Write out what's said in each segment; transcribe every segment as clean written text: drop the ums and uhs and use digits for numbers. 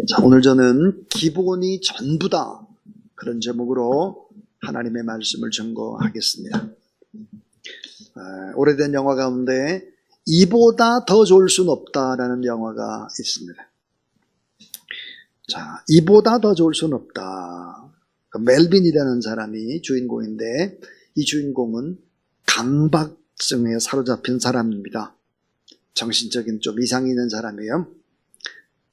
자, 오늘 저는 기본이 전부다, 그런 제목으로 하나님의 말씀을 증거하겠습니다. 오래된 영화 가운데 이보다 더 좋을 순 없다라는 영화가 있습니다. 자, 이보다 더 좋을 순 없다. 멜빈이라는 사람이 주인공인데, 이 주인공은 강박증에 사로잡힌 사람입니다. 정신적인 좀 이상이 있는 사람이에요.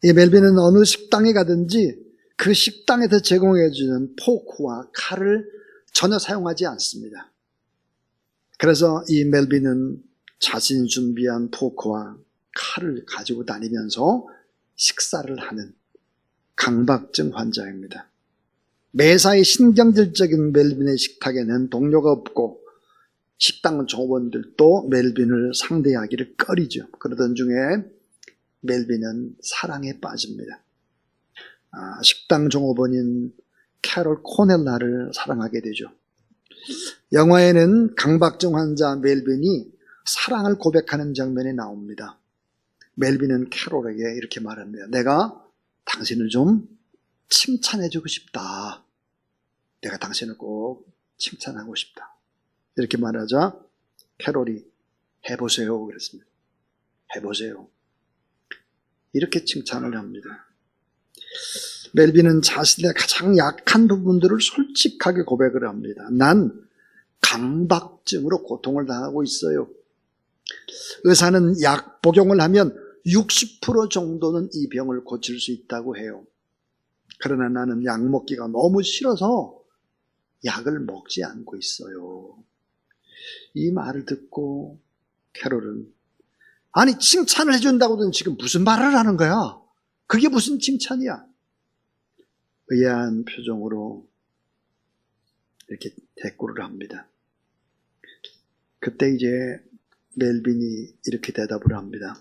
이 멜빈은 어느 식당에 가든지 그 식당에서 제공해주는 포크와 칼을 전혀 사용하지 않습니다. 그래서 이 멜빈은 자신이 준비한 포크와 칼을 가지고 다니면서 식사를 하는 강박증 환자입니다. 매사에 신경질적인 멜빈의 식탁에는 동료가 없고 식당 종업원들도 멜빈을 상대하기를 꺼리죠. 그러던 중에 멜빈은 사랑에 빠집니다. 식당 종업원인 캐롤 코넬라를 사랑하게 되죠. 영화에는 강박증 환자 멜빈이 사랑을 고백하는 장면이 나옵니다. 멜빈은 캐롤에게 이렇게 말합니다. 내가 당신을 좀 칭찬해주고 싶다. 내가 당신을 꼭 칭찬하고 싶다. 이렇게 말하자 캐롤이 해보세요 그랬습니다. 해보세요. 이렇게 칭찬을 합니다. 멜빈은 자신의 가장 약한 부분들을 솔직하게 고백을 합니다. 난 강박증으로 고통을 당하고 있어요. 의사는 약 복용을 하면 60% 정도는 이 병을 고칠 수 있다고 해요. 그러나 나는 약 먹기가 너무 싫어서 약을 먹지 않고 있어요. 이 말을 듣고 캐롤은, 아니 칭찬을 해준다고는 지금 무슨 말을 하는 거야? 그게 무슨 칭찬이야? 의아한 표정으로 이렇게 대꾸를 합니다. 그때 이제 멜빈이 이렇게 대답을 합니다.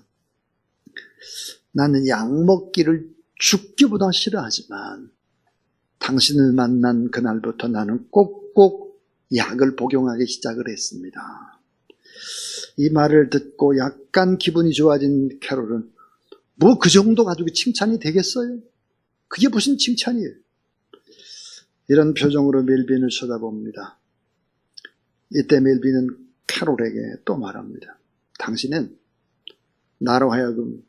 나는 약 먹기를 죽기보다 싫어하지만 당신을 만난 그날부터 나는 꼭꼭 약을 복용하기 시작을 했습니다. 이 말을 듣고 약간 기분이 좋아진 캐롤은 뭐 그 정도 가지고 칭찬이 되겠어요? 그게 무슨 칭찬이에요? 이런 표정으로 멜빈을 쳐다봅니다. 이때 멜빈은 캐롤에게 또 말합니다. 당신은 나로 하여금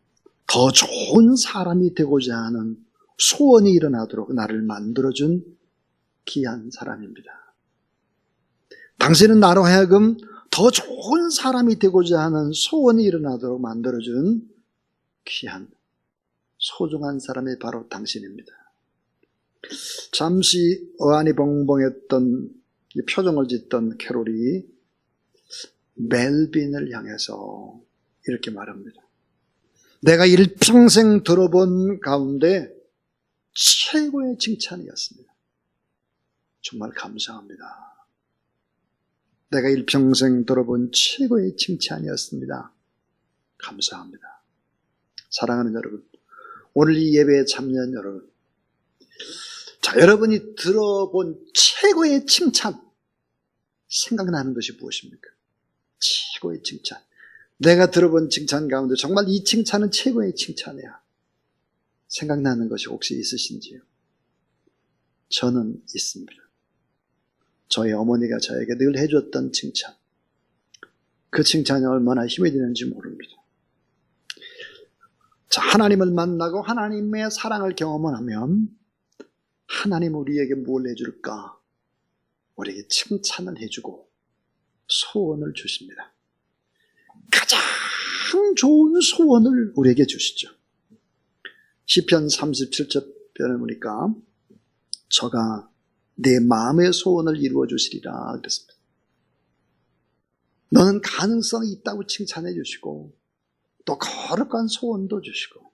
더 좋은 사람이 되고자 하는 소원이 일어나도록 나를 만들어준 귀한 사람입니다. 당신은 나로 하여금 더 좋은 사람이 되고자 하는 소원이 일어나도록 만들어준 귀한 소중한 사람이 바로 당신입니다. 잠시 어안이 벙벙했던 이 표정을 짓던 캐롤이 멜빈을 향해서 이렇게 말합니다. 내가 일평생 들어본 가운데 최고의 칭찬이었습니다. 정말 감사합니다. 내가 일평생 들어본 최고의 칭찬이었습니다. 감사합니다. 사랑하는 여러분, 오늘 이 예배에 참여한 여러분, 자, 여러분이 들어본 최고의 칭찬, 생각나는 것이 무엇입니까? 최고의 칭찬. 내가 들어본 칭찬 가운데 정말 이 칭찬은 최고의 칭찬이야. 생각나는 것이 혹시 있으신지요? 저는 있습니다. 저희 어머니가 저에게 늘 해줬던 칭찬. 그 칭찬이 얼마나 힘이 되는지 모릅니다. 자, 하나님을 만나고 하나님의 사랑을 경험하면 하나님 우리에게 뭘 해줄까? 우리에게 칭찬을 해주고 소원을 주십니다. 가장 좋은 소원을 우리에게 주시죠. 시편 37편에 보니까 저가 내 마음의 소원을 이루어 주시리라 그랬습니다. 너는 가능성이 있다고 칭찬해 주시고 또 거룩한 소원도 주시고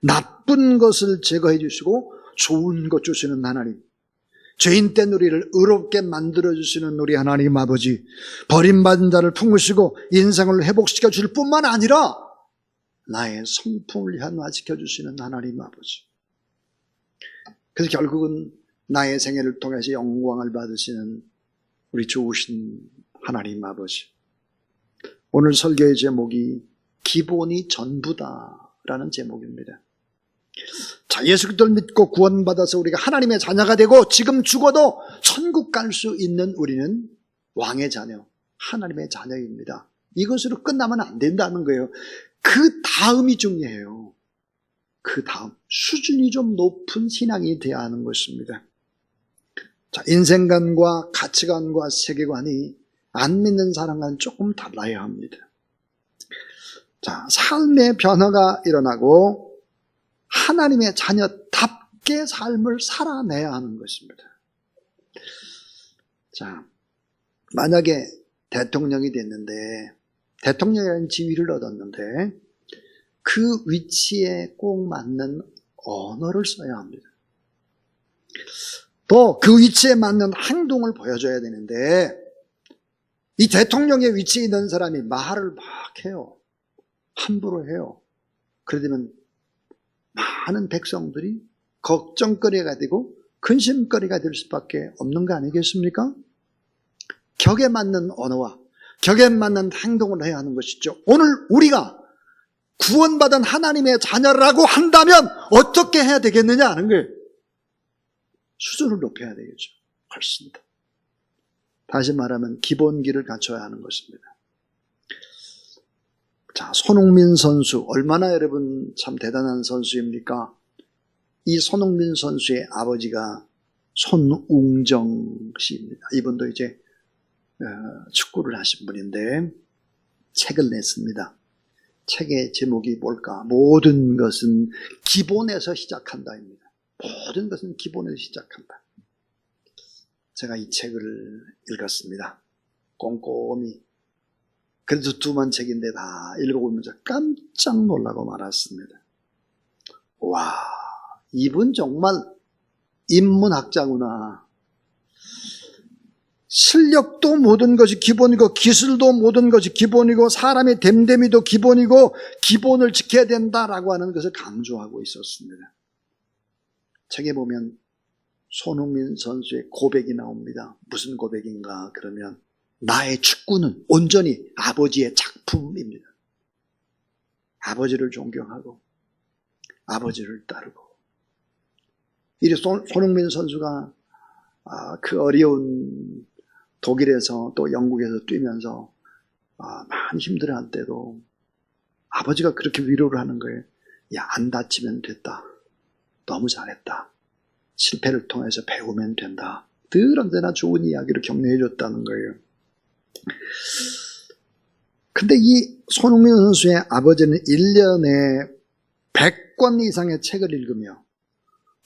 나쁜 것을 제거해 주시고 좋은 것 주시는 하나님, 죄인된 우리를 의롭게 만들어주시는 우리 하나님 아버지, 버림받은 자를 품으시고 인생을 회복시켜 줄 뿐만 아니라 나의 성품을 향화시켜 주시는 하나님 아버지, 그래서 결국은 나의 생애를 통해서 영광을 받으시는 우리 좋으신 하나님 아버지. 오늘 설교의 제목이 기본이 전부다 라는 제목입니다. 자, 예수 그리스도를 믿고 구원받아서 우리가 하나님의 자녀가 되고 지금 죽어도 천국 갈 수 있는 우리는 왕의 자녀, 하나님의 자녀입니다. 이것으로 끝나면 안 된다는 거예요. 그 다음이 중요해요. 그 다음 수준이 좀 높은 신앙이 되어야 하는 것입니다. 자, 인생관과 가치관과 세계관이 안 믿는 사람과는 조금 달라야 합니다. 자, 삶의 변화가 일어나고 하나님의 자녀답게 삶을 살아내야 하는 것입니다. 자, 만약에 대통령이 됐는데, 대통령이라는 지위를 얻었는데, 그 위치에 꼭 맞는 언어를 써야 합니다. 또 그 위치에 맞는 행동을 보여줘야 되는데, 이 대통령의 위치에 있는 사람이 말을 막 해요. 함부로 해요. 그러면 많은 백성들이 걱정거리가 되고 근심거리가 될 수밖에 없는 거 아니겠습니까? 격에 맞는 언어와 격에 맞는 행동을 해야 하는 것이죠. 오늘 우리가 구원받은 하나님의 자녀라고 한다면 어떻게 해야 되겠느냐 하는 거예요. 수준을 높여야 되겠죠. 훨씬 더. 다시 말하면 기본기를 갖춰야 하는 것입니다. 자, 손흥민 선수 얼마나 여러분 참 대단한 선수입니까? 이 손흥민 선수의 아버지가 손웅정 씨입니다. 이분도 이제 축구를 하신 분인데 책을 냈습니다. 책의 제목이 뭘까? 모든 것은 기본에서 시작한다입니다. 모든 것은 기본에서 시작한다. 제가 이 책을 읽었습니다. 꼼꼼히. 그래도 2만 책인데 다 읽어보면서 깜짝 놀라고 말았습니다. 와, 이분 정말 인문학자구나. 실력도 모든 것이 기본이고 기술도 모든 것이 기본이고 사람의 됨됨이도 기본이고 기본을 지켜야 된다라고 하는 것을 강조하고 있었습니다. 책에 보면 손흥민 선수의 고백이 나옵니다. 무슨 고백인가 그러면 나의 축구는 온전히 아버지의 작품입니다. 아버지를 존경하고 아버지를 따르고. 이 손흥민 선수가 그 어려운 독일에서 또 영국에서 뛰면서 많이 힘들어할 때도 아버지가 그렇게 위로를 하는 거예요. 야, 안 다치면 됐다. 너무 잘했다. 실패를 통해서 배우면 된다. 늘 언제나 좋은 이야기를 격려해 줬다는 거예요. 근데 이 손흥민 선수의 아버지는 1년에 100권 이상의 책을 읽으며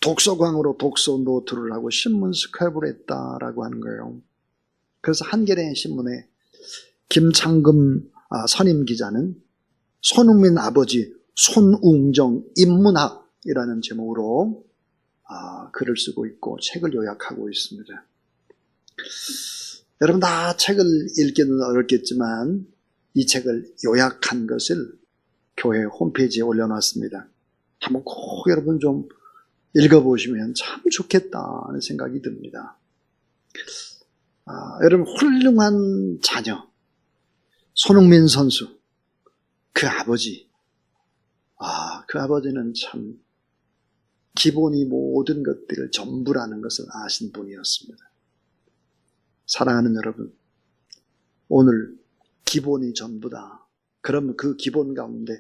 독서광으로 독서 노트를 하고 신문 스크랩을 했다라고 하는 거예요. 그래서 한겨레 신문에 김창금 선임 기자는 손흥민 아버지 손웅정 인문학이라는 제목으로 글을 쓰고 있고 책을 요약하고 있습니다. 여러분 다 책을 읽기는 어렵겠지만 이 책을 요약한 것을 교회 홈페이지에 올려놨습니다. 한번 꼭 여러분 좀 읽어보시면 참 좋겠다는 생각이 듭니다. 여러분 훌륭한 자녀 손흥민 선수 그 아버지 그 아버지는 참 기본이 모든 것들을 전부라는 것을 아신 분이었습니다. 사랑하는 여러분, 오늘 기본이 전부다. 그러면 그 기본 가운데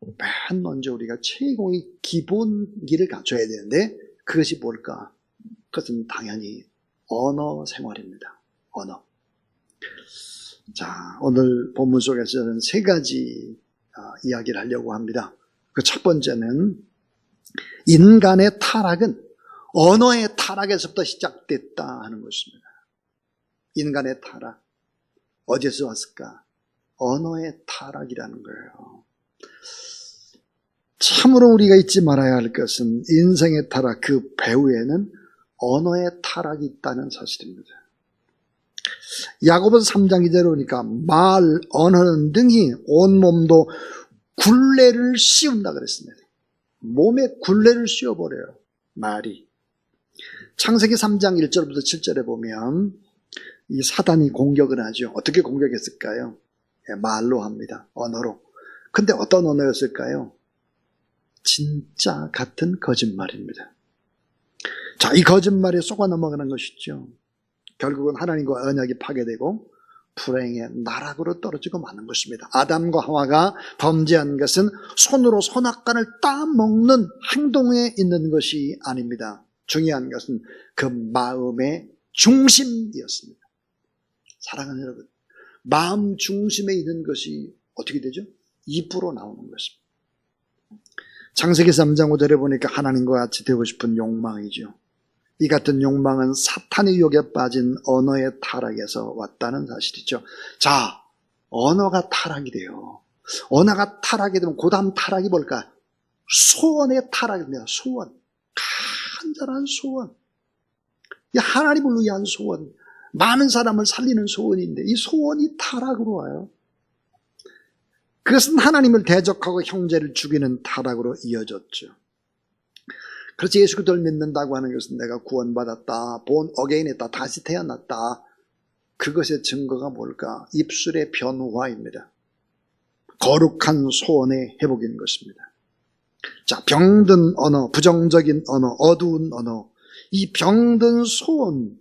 맨 먼저 우리가 최고의 기본기를 갖춰야 되는데 그것이 뭘까? 그것은 당연히 언어 생활입니다. 언어. 자, 오늘 본문 속에서 저는 3가지 이야기를 하려고 합니다. 그 첫 번째는 인간의 타락은 언어의 타락에서부터 시작됐다 하는 것입니다. 인간의 타락. 어디서 왔을까? 언어의 타락이라는 거예요. 참으로 우리가 잊지 말아야 할 것은 인생의 타락 그 배후에는 언어의 타락이 있다는 사실입니다. 야고보서 3장 2절에 보니까 말, 언어는 등이 온몸도 굴레를 씌운다 그랬습니다. 몸에 굴레를 씌워버려요. 말이. 창세기 3장 1절부터 7절에 보면 이 사단이 공격을 하죠. 어떻게 공격했을까요? 、 예, 、 말로 합니다. 언어로. 근데 어떤 언어였을까요? 、 예, 、 말, 언어는 등이 온몸도 굴레를 씌운다 그랬습니다. 몸에 굴레를 씌워버려요. 말이. 창세기 3장 1절부터 7절에 보면 이 사단이 공격을 하죠. 어떻게 공격했을까요? 진짜 같은 거짓말입니다. 자, 이 거짓말에 속아 넘어가는 것이죠. 결국은 하나님과 언약이 파괴되고 불행의 나락으로 떨어지고 마는 것입니다. 아담과 하와가 범죄한 것은 손으로 선악과를 따먹는 행동에 있는 것이 아닙니다. 중요한 것은 그 마음의 중심이었습니다. 사랑하는 여러분, 마음 중심에 있는 것이 어떻게 되죠? 입으로 나오는 것입니다. 창세기 3장 5절에 보니까 하나님과 같이 되고 싶은 욕망이죠. 이 같은 욕망은 사탄의 유혹에 빠진 언어의 타락에서 왔다는 사실이죠. 자, 언어가 타락이 돼요. 언어가 타락이 되면 그 다음 타락이 뭘까? 소원의 타락이 됩니다. 소원. 간절한 소원. 이 하나님을 위한 소원. 많은 사람을 살리는 소원인데 이 소원이 타락으로 와요. 그것은 하나님을 대적하고 형제를 죽이는 타락으로 이어졌죠. 그래서 예수 그리스도를 믿는다고 하는 것은 내가 구원받았다, 본 어게인했다, 다시 태어났다. 그것의 증거가 뭘까? 입술의 변화입니다. 거룩한 소원의 회복인 것입니다. 자, 병든 언어, 부정적인 언어, 어두운 언어, 이 병든 소원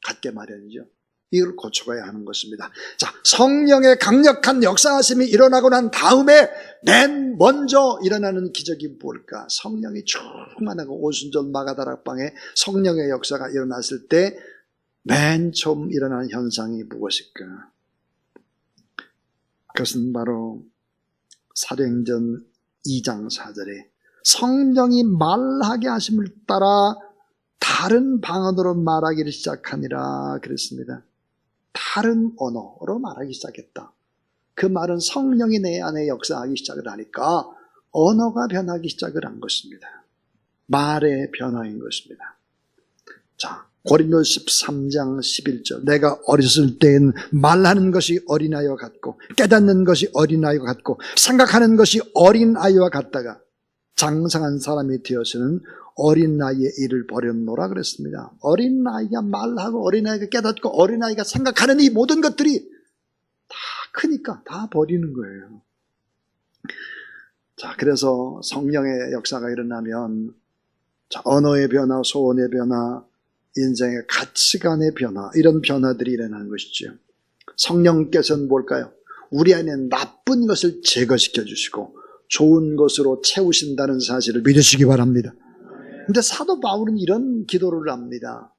갖게 마련이죠. 이걸 고쳐가야 하는 것입니다. 자, 성령의 강력한 역사하심이 일어나고 난 다음에 맨 먼저 일어나는 기적이 뭘까? 성령이 충만하고 오순절 마가다락방에 성령의 역사가 일어났을 때 맨 처음 일어나는 현상이 무엇일까? 그것은 바로 사도행전 2장 4절에 성령이 말하게 하심을 따라 다른 방언으로 말하기를 시작하니라 그랬습니다. 다른 언어로 말하기 시작했다. 그 말은 성령이 내 안에 역사하기 시작을 하니까 언어가 변하기 시작을 한 것입니다. 말의 변화인 것입니다. 자, 고린도서 13장 11절 내가 어렸을 때엔 말하는 것이 어린아이와 같고 깨닫는 것이 어린아이와 같고 생각하는 것이 어린아이와 같다가 장성한 사람이 되어서는 어린아이의 일을 버렸노라 그랬습니다. 어린아이가 말하고 어린아이가 깨닫고 어린아이가 생각하는 이 모든 것들이 다 크니까 다 버리는 거예요. 자, 그래서 성령의 역사가 일어나면 자, 언어의 변화, 소원의 변화, 인생의 가치관의 변화, 이런 변화들이 일어나는 것이죠. 성령께서는 뭘까요? 우리 안에 나쁜 것을 제거시켜 주시고 좋은 것으로 채우신다는 사실을 믿으시기 바랍니다. 근데 사도 바울은 이런 기도를 합니다.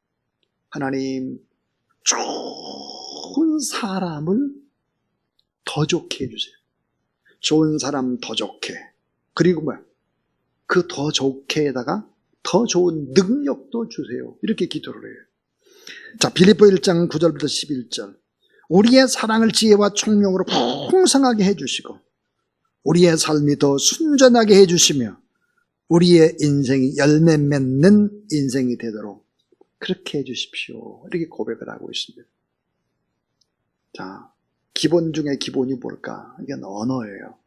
하나님, 좋은 사람을 더 좋게 해주세요. 좋은 사람 더 좋게. 그리고 뭐야? 그 더 좋게에다가 더 좋은 능력도 주세요. 이렇게 기도를 해요. 자, 빌립보 1장 9절부터 11절. 우리의 사랑을 지혜와 총명으로 풍성하게 해주시고 우리의 삶이 더 순전하게 해주시며 우리의 인생이 열매 맺는 인생이 되도록 그렇게 해주십시오. 이렇게 고백을 하고 있습니다. 자, 기본 중에 기본이 뭘까? 이건 언어예요.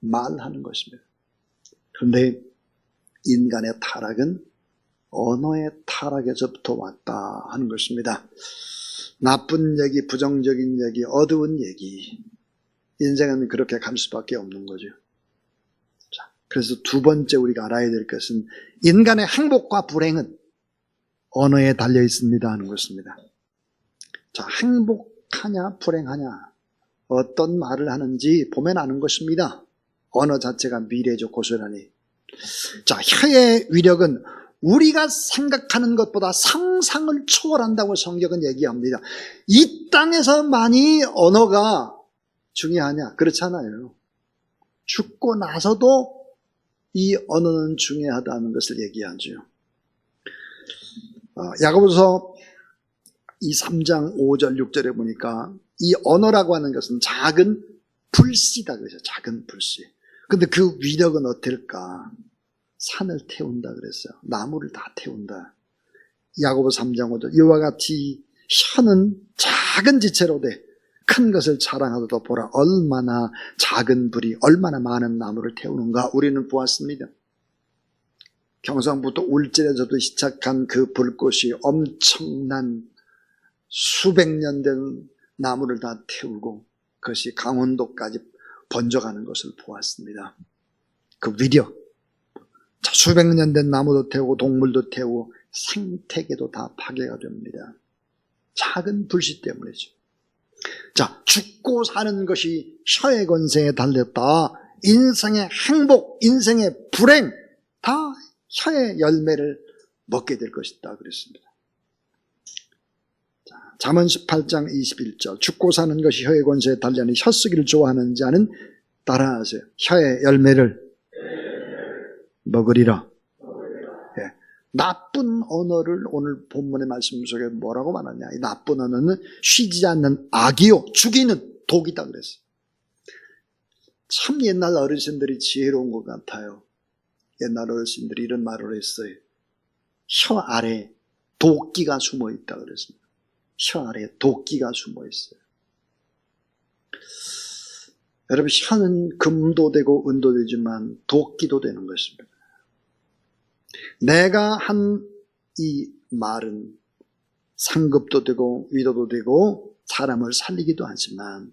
말하는 것입니다. 그런데 인간의 타락은 언어의 타락에서부터 왔다 하는 것입니다. 나쁜 얘기, 부정적인 얘기, 어두운 얘기, 인생은 그렇게 갈 수밖에 없는 거죠. 자, 그래서 두 번째 우리가 알아야 될 것은 인간의 행복과 불행은 언어에 달려 있습니다 하는 것입니다. 자, 행복하냐 불행하냐 어떤 말을 하는지 보면 아는 것입니다. 언어 자체가 미래죠, 고스란히. 자, 혀의 위력은 우리가 생각하는 것보다 상상을 초월한다고 성경은 얘기합니다. 이 땅에서만이 언어가 중요하냐? 그렇잖아요. 죽고 나서도 이 언어는 중요하다는 것을 얘기하죠. 야고보서 이 3장 5절 6절에 보니까 이 언어라고 하는 것은 작은 불씨다 그러죠. 작은 불씨. 근데 그 위력은 어떨까? 산을 태운다 그랬어요. 나무를 다 태운다. 야고보 3장 5절 이와 같이 혀는 작은 지체로 돼 큰 것을 자랑하도록 보라. 얼마나 작은 불이 얼마나 많은 나무를 태우는가 우리는 보았습니다. 경상북도 울진에서도 시작한 그 불꽃이 엄청난 수백 년 된 나무를 다 태우고 그것이 강원도까지 번져가는 것을 보았습니다. 그 위력, 자, 수백 년 된 나무도 태우고 동물도 태우고 생태계도 다 파괴가 됩니다. 작은 불씨 때문이죠. 자, 죽고 사는 것이 혀의 권세에 달렸다. 인생의 행복, 인생의 불행 다 혀의 열매를 먹게 될 것이다 그랬습니다. 자, 잠언 18장 21절 죽고 사는 것이 혀의 권세에 달려니 혀 쓰기를 좋아하는 자는 따라하세요. 혀의 열매를 먹으리라. 예. 나쁜 언어를 오늘 본문의 말씀 속에 뭐라고 말하냐. 이 나쁜 언어는 쉬지 않는 악이요 죽이는 독이다 그랬어요. 참 옛날 어르신들이 지혜로운 것 같아요. 옛날 어르신들이 이런 말을 했어요. 혀 아래 도끼가 숨어 있다 그랬습니다. 혀 아래 도끼가 숨어 있어요. 여러분, 혀는 금도 되고 은도 되지만 도끼도 되는 것입니다. 내가 한 이 말은 상급도 되고 위로도 되고 사람을 살리기도 하지만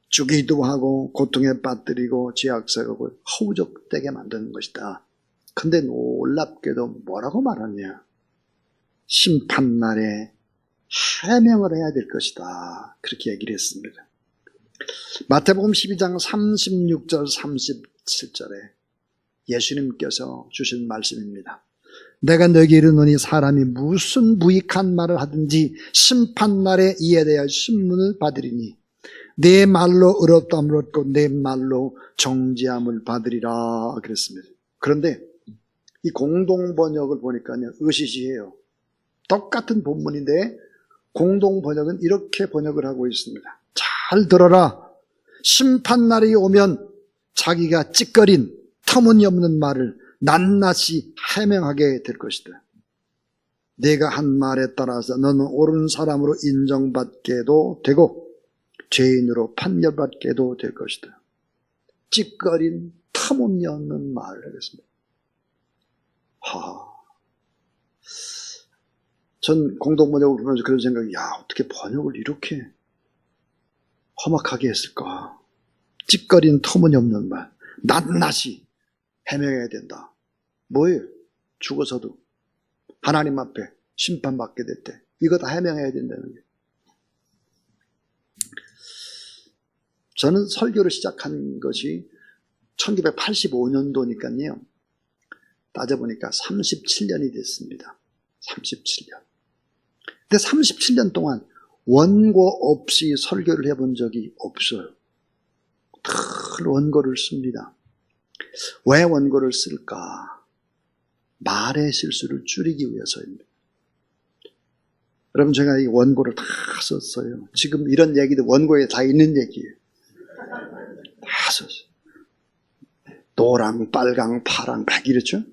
죽이기도 하고 고통에 빠뜨리고 죄악스럽고 허우적되게 만드는 것이다. 근데 놀랍게도 뭐라고 말하냐. 심판날에 해명을 해야 될 것이다. 그렇게 얘기를 했습니다. 마태복음 12장 36절 37절에 예수님께서 주신 말씀입니다. 내가 너에게 이르노니 사람이 무슨 무익한 말을 하든지 심판날에 이에 대하여 신문을 받으리니 내 말로 의롭다함을 얻고 내 말로 정죄함을 받으리라 그랬습니다. 그런데 이 공동번역을 보니까요 으시시해요. 똑같은 본문인데 공동번역은 이렇게 번역을 하고 있습니다. 잘 들어라. 심판날이 오면 자기가 찌꺼린 터무니없는 말을 낱낱이 해명하게 될 것이다. 내가 한 말에 따라서 너는 옳은 사람으로 인정받게도 되고 죄인으로 판결받게도 될 것이다. 찌꺼린 터무니없는 말을 하겠습니다. 전 공동번역을 보면서 그런 생각이, 어떻게 번역을 이렇게 험악하게 했을까? 찌꺼린 터무니없는 말, 낱낱이 해명해야 된다. 뭐예요? 죽어서도 하나님 앞에 심판받게 될 때 이거 다 해명해야 된다는 게. 저는 설교를 시작한 것이 1985년도니까요. 따져보니까 37년이 됐습니다. 37년. 근데 37년 동안 원고 없이 설교를 해본 적이 없어요. 늘 원고를 씁니다. 왜 원고를 쓸까? 말의 실수를 줄이기 위해서입니다. 여러분, 제가 이 원고를 다 썼어요. 지금 이런 얘기도 원고에 다 있는 얘기예요. 다 썼어요. 노랑, 빨강, 파랑, 백 이랬죠?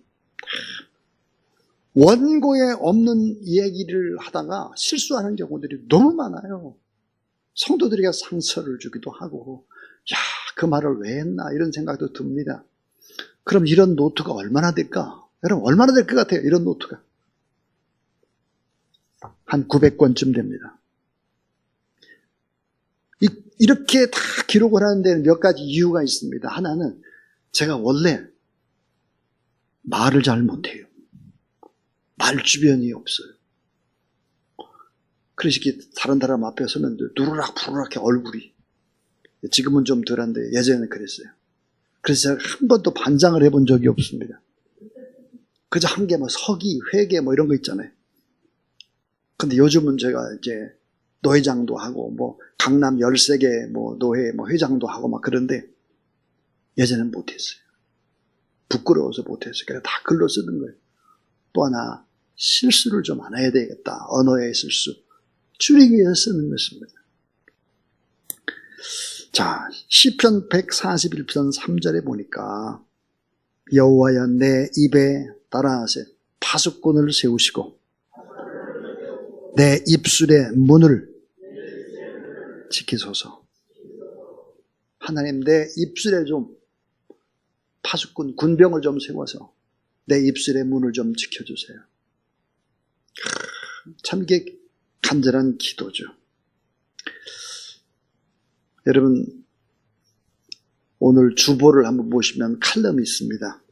원고에 없는 얘기를 하다가 실수하는 경우들이 너무 많아요. 성도들에게 상처를 주기도 하고, 그 말을 왜 했나 이런 생각도 듭니다. 그럼 이런 노트가 얼마나 될까? 여러분, 얼마나 될 것 같아요? 이런 노트가 한 900권쯤 됩니다. 이렇게 다 기록을 하는 데는 몇 가지 이유가 있습니다. 하나는 제가 원래 말을 잘 못해요. 말 주변이 없어요. 그래서 이렇게 다른 사람 앞에 서면 누르락 푸르락해 얼굴이. 지금은 좀 덜한데 예전에는 그랬어요. 그래서 제가 한 번도 반장을 해본 적이 없습니다. 그저 한 개 서기, 회계 이런 거 있잖아요. 근데 요즘은 제가 이제 노회장도 하고 강남 13개 노회 회장도 하고 그런데 예전엔 못했어요. 부끄러워서 못했어요. 그래서 다 글로 쓰는 거예요. 또 하나 실수를 좀 안 해야 되겠다. 언어의 실수 줄이기 위해서 쓰는 것입니다. 자, 시편 141편 3절에 보니까 여호와여 내 입에 따라하세 파수꾼을 세우시고 내 입술의 문을 지키소서. 하나님, 내 입술에 좀 파수꾼 군병을 좀 세워서 내 입술의 문을 좀 지켜주세요. 참 이게 간절한 기도죠. 여러분, 오늘 주보를 한번 보시면 칼럼이 있습니다.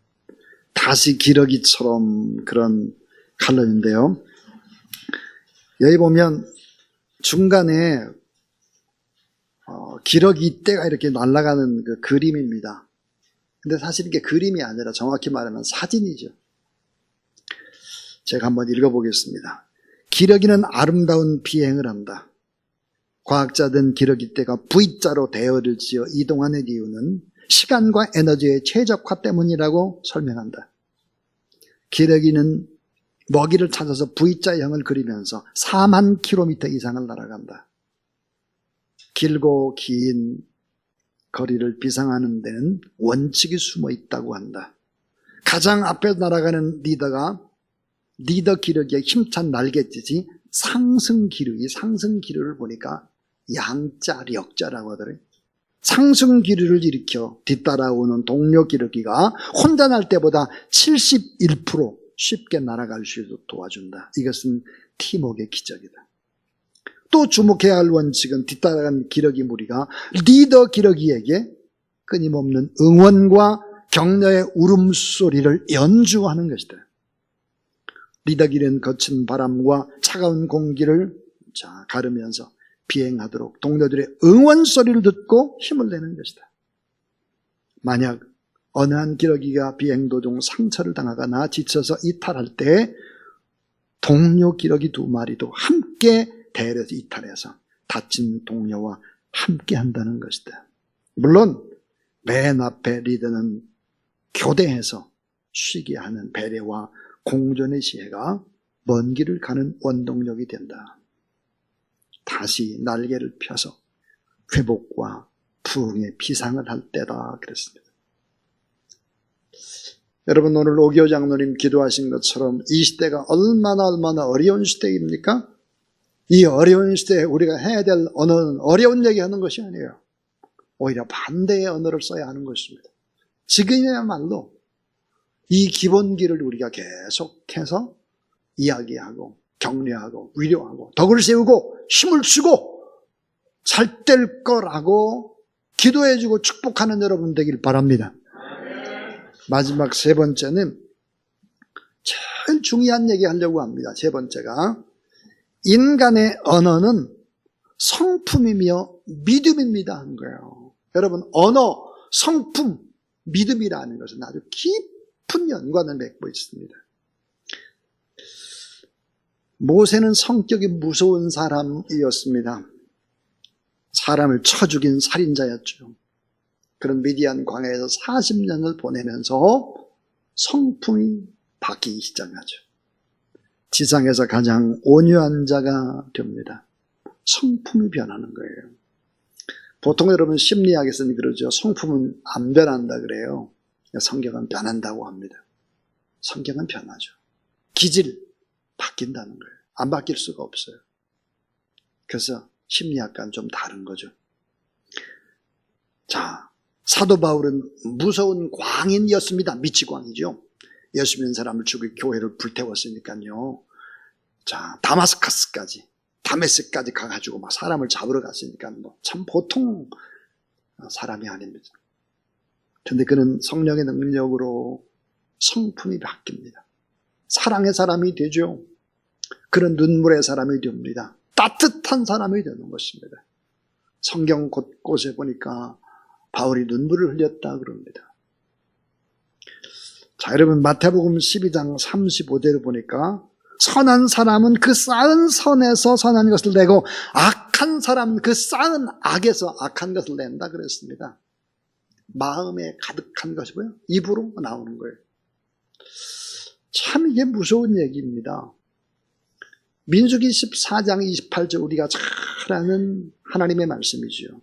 다 다시 기러기처럼 그런 칼럼인데요. 여기 보면 중간에 기러기 떼가 이렇게 날아가는 그 그림입니다. 근데 사실 이게 그림이 아니라 정확히 말하면 사진이죠. 제가 한번 읽어보겠습니다. 기러기는 아름다운 비행을 한다. 과학자들은 기러기 떼가 V자로 대열을 지어 이동하는 이유는 시간과 에너지의 최적화 때문이라고 설명한다. 기러기는 먹이를 찾아서 V자형을 그리면서 4만 킬로미터 이상을 날아간다. 길고 긴 거리를 비상하는 데는 원칙이 숨어 있다고 한다. 가장 앞에 날아가는 리더 기러기의 힘찬 날갯짓이 상승 기류를 보니까 양자, 력자라고 하더래요. 상승 기류를 일으켜 뒤따라오는 동료 기러기가 혼자 날 때보다 71% 쉽게 날아갈 수 있도록 도와준다. 이것은 팀워크의 기적이다. 또 주목해야 할 원칙은 뒤따라간 기러기 무리가 리더 기러기에게 끊임없는 응원과 격려의 울음소리를 연주하는 것이다. 리더 기는 거친 바람과 차가운 공기를 가르면서 비행하도록 동료들의 응원 소리를 듣고 힘을 내는 것이다. 만약 어느 한 기러기가 비행 도중 상처를 당하거나 지쳐서 이탈할 때 동료 기러기 2마리도 함께 대열에서 이탈해서 다친 동료와 함께 한다는 것이다. 물론 맨 앞에 리더는 교대해서 쉬게 하는 배려와 공존의 지혜가 먼 길을 가는 원동력이 된다. 다시 날개를 펴서 회복과 부흥의 비상을 할 때다 그랬습니다. 여러분, 오늘 오기호 장로님 기도하신 것처럼 이 시대가 얼마나 어려운 시대입니까? 이 어려운 시대에 우리가 해야 될 언어는 어려운 얘기하는 것이 아니에요. 오히려 반대의 언어를 써야 하는 것입니다. 지금이야말로 이 기본기를 우리가 계속해서 이야기하고 격려하고 위로하고 덕을 세우고 힘을 주고 잘 될 거라고 기도해주고 축복하는 여러분 되길 바랍니다. 마지막 3번째는 제일 중요한 얘기 하려고 합니다. 3번째가 인간의 언어는 성품이며 믿음입니다 하는 거예요. 여러분, 언어, 성품, 믿음이라는 것은 아주 깊은 연관을 맺고 있습니다. 모세는 성격이 무서운 사람이었습니다. 사람을 쳐 죽인 살인자였죠. 그런 미디안 광야에서 40년을 보내면서 성품이 바뀌기 시작하죠. 지상에서 가장 온유한 자가 됩니다. 성품이 변하는 거예요. 보통 여러분 심리학에서는 그러죠. 성품은 안 변한다 그래요. 성격은 변한다고 합니다. 성격은 변하죠. 기질 바뀐다는 거예요. 안 바뀔 수가 없어요. 그래서 심리학과는 좀 다른 거죠. 자, 사도 바울은 무서운 광인이었습니다. 미치광이죠. 예수 믿는 사람을 죽이고 교회를 불태웠으니까요. 자, 다메섹까지 가가지고 막 사람을 잡으러 갔으니까 뭐 참 보통 사람이 아닙니다. 그런데 그는 성령의 능력으로 성품이 바뀝니다. 사랑의 사람이 되죠. 그런 눈물의 사람이 됩니다. 따뜻한 사람이 되는 것입니다. 성경 곳곳에 보니까 바울이 눈물을 흘렸다 그럽니다. 자, 여러분 마태복음 12장 35절을 보니까 선한 사람은 그 쌓은 선에서 선한 것을 내고 악한 사람은 그 쌓은 악에서 악한 것을 낸다 그랬습니다. 마음에 가득한 것이 뭐예요? 입으로 나오는 거예요. 참 이게 무서운 얘기입니다. 민수기 14장 28절 우리가 잘 아는 하나님의 말씀이죠.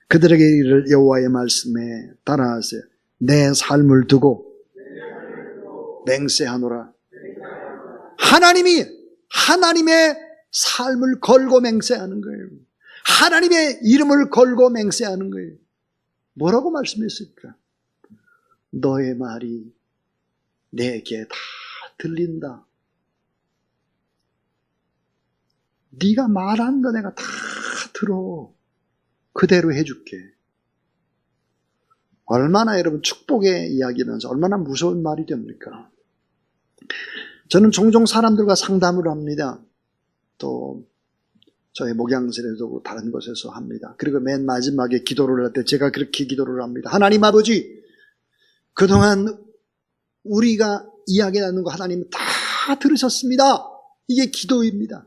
그들에게 이를 여호와의 말씀에 따라하세요. 내 삶을 두고 맹세하노라. 하나님의 삶을 걸고 맹세하는 거예요. 하나님의 이름을 걸고 맹세하는 거예요. 뭐라고 말씀했을까? 너의 말이 내게 다 들린다. 네가 말한 거 내가 다 들어. 그대로 해줄게. 얼마나 여러분 축복의 이야기면서 얼마나 무서운 말이 됩니까? 저는 종종 사람들과 상담을 합니다. 또 저희 목양실에도 다른 곳에서 합니다. 그리고 맨 마지막에 기도를 할 때 제가 그렇게 기도를 합니다. 하나님 아버지, 그동안 우리가 이야기 나누는 거 하나님 다 들으셨습니다. 이게 기도입니다.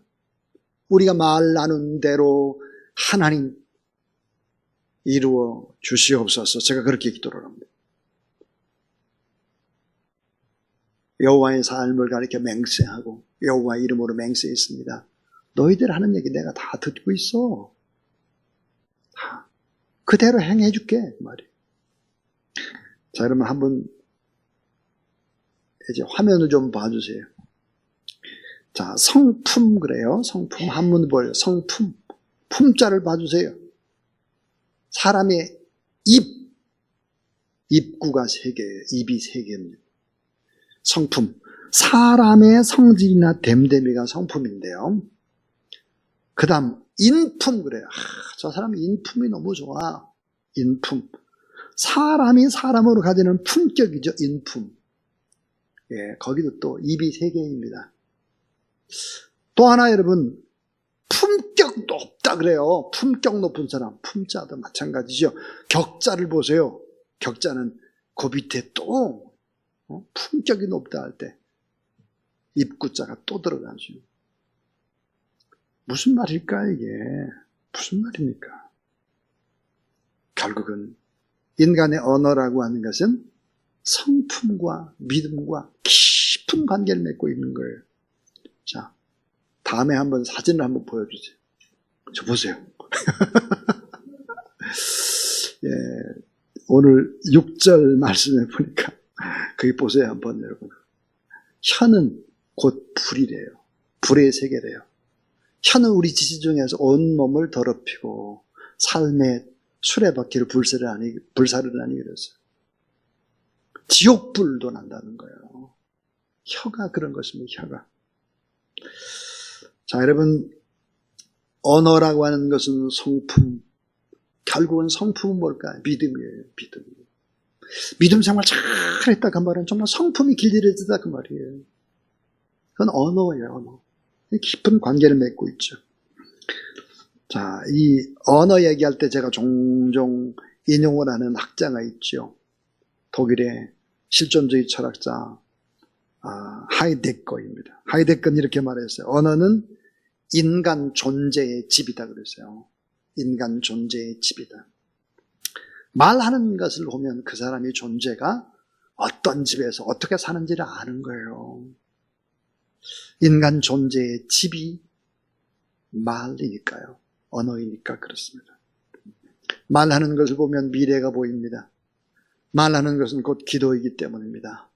우리가 말 나눈 대로 하나님 이루어 주시옵소서. 제가 그렇게 기도를 합니다. 여호와의 삶을 가리켜 맹세하고 여호와 이름으로 맹세했습니다. 너희들 하는 얘기 내가 다 듣고 있어. 다 그대로 행해줄게 말이에요. 자, 여러분 한번 이제 화면을 좀 봐주세요. 자, 성품 그래요. 성품 한문 보여요. 성품. 품자를 봐주세요. 사람의 입구가 3개예요. 입이 3개입니다. 성품. 사람의 성질이나 됨됨이가 성품인데요. 그 다음 인품 그래요. 저 사람 인품이 너무 좋아. 인품. 사람이 사람으로 가지는 품격이죠. 인품. 예, 거기도 또 입이 3개입니다. 또 하나 여러분, 품격 높다 그래요. 품격 높은 사람. 품자도 마찬가지죠. 격자를 보세요. 격자는 그 밑에 또 품격이 높다 할 때 입구자가 또 들어가죠. 무슨 말일까 이게? 무슨 말입니까? 결국은 인간의 언어라고 하는 것은 성품과 믿음과 깊은 관계를 맺고 있는 거예요. 자, 다음에 한번 사진을 한번 보여주세요. 저 보세요. 예, 오늘 6절 말씀에 보니까 거기 보세요 한번 여러분. 혀는 곧 불이래요. 불의 세계래요. 혀는 우리 지시 중에서 온몸을 더럽히고 삶의 수레바퀴를 불사르라니 그랬어요. 지옥불도 난다는 거예요. 혀가 그런 것입니다. 혀가. 자, 여러분, 언어라고 하는 것은 성품. 결국은 성품은 뭘까요? 믿음이에요. 믿음. 믿음 생활 잘했다 그 말은 정말 성품이 길들여지다 그 말이에요. 그건 언어예요. 언어. 깊은 관계를 맺고 있죠. 자, 이 언어 얘기할 때 제가 종종 인용을 하는 학자가 있죠. 독일의 실존주의 철학자 하이데거입니다. 하이데거는 이렇게 말했어요. 언어는 인간 존재의 집이다 그랬어요. 인간 존재의 집이다. 말하는 것을 보면 그 사람의 존재가 어떤 집에서 어떻게 사는지를 아는 거예요. 인간 존재의 집이 말이니까요. 언어이니까 그렇습니다. 말하는 것을 보면 미래가 보입니다. 말하는 것은 곧 기도이기 때문입니다.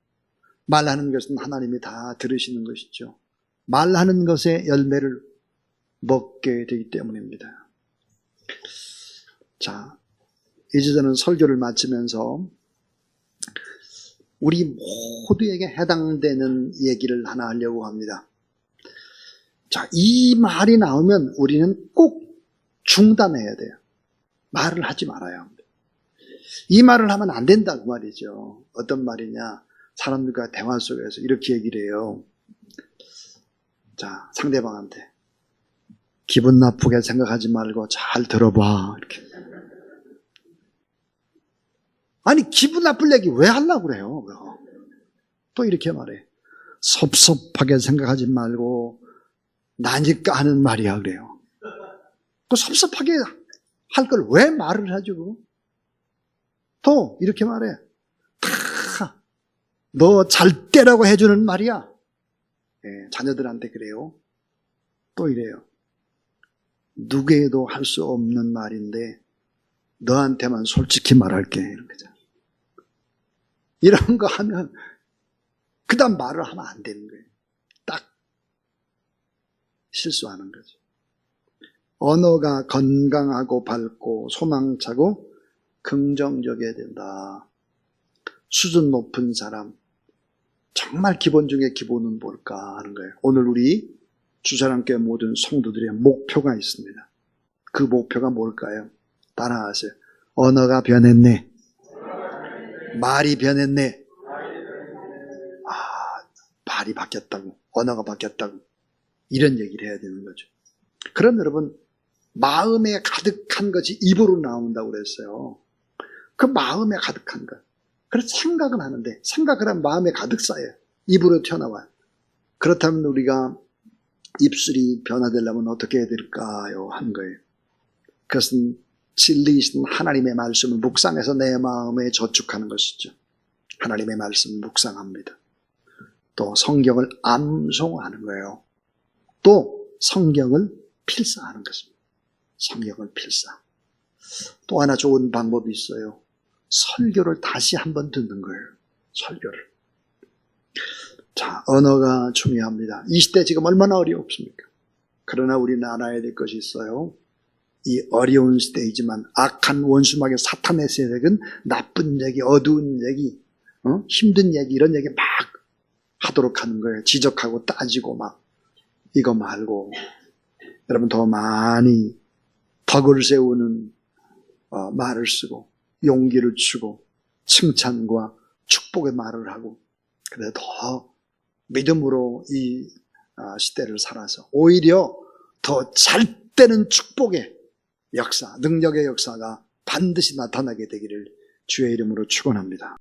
말하는 것은 하나님이 다 들으시는 것이죠. 말하는 것의 열매를 먹게 되기 때문입니다. 자, 이제 저는 설교를 마치면서 우리 모두에게 해당되는 얘기를 하나 하려고 합니다. 자, 이 말이 나오면 우리는 꼭 중단해야 돼요. 말을 하지 말아야 합니다. 이 말을 하면 안 된다 그 말이죠. 어떤 말이냐? 사람들과 대화 속에서 이렇게 얘기를 해요. 자, 상대방한테 기분 나쁘게 생각하지 말고 잘 들어봐. 이렇게. 아니, 기분 나쁠 얘기 왜 하려고 그래요? 또 이렇게 말해. 섭섭하게 생각하지 말고 나니까 하는 말이야 그래요. 그 섭섭하게 할 걸 왜 말을 하죠? 또 이렇게 말해. 너 잘 때라고 해주는 말이야. 네, 자녀들한테 그래요. 또 이래요. 누구에도 할 수 없는 말인데 너한테만 솔직히 말할게. 이런 거죠. 이런 거 하면 그 다음 말을 하면 안 되는 거예요. 딱 실수하는 거죠. 언어가 건강하고 밝고 소망차고 긍정적이어야 된다. 수준 높은 사람, 정말 기본 중에 기본은 뭘까 하는 거예요. 오늘 우리 주사랑교회 모든 성도들의 목표가 있습니다. 그 목표가 뭘까요? 따라하세요. 언어가 변했네. 말이 변했네. 말이 바뀌었다고, 언어가 바뀌었다고, 이런 얘기를 해야 되는 거죠. 그럼 여러분, 마음에 가득한 것이 입으로 나온다고 그랬어요. 그 마음에 가득한 것. 그래서 생각은 하는데, 생각을 하면 마음에 가득 쌓여요. 입으로 튀어나와요. 그렇다면 우리가 입술이 변화되려면 어떻게 해야 될까요? 한 거예요. 그것은 진리이신 하나님의 말씀을 묵상해서 내 마음에 저축하는 것이죠. 하나님의 말씀을 묵상합니다. 또 성경을 암송하는 거예요. 또 성경을 필사하는 것입니다. 성경을 필사. 또 하나 좋은 방법이 있어요. 설교를 다시 한번 듣는 거예요. 설교를. 자, 언어가 중요합니다. 이 시대 지금 얼마나 어렵습니까? 그러나 우리는 알아야 될 것이 있어요. 이 어려운 시대이지만 악한 원수마귀 사탄의 세력은 나쁜 얘기, 어두운 얘기, 힘든 얘기, 이런 얘기 막 하도록 하는 거예요. 지적하고 따지고 막 이거 말고 여러분 더 많이 덕을 세우는 말을 쓰고 용기를 주고 칭찬과 축복의 말을 하고 그래서 더 믿음으로 이 시대를 살아서 오히려 더 잘 되는 축복의 역사, 능력의 역사가 반드시 나타나게 되기를 주의 이름으로 축원합니다.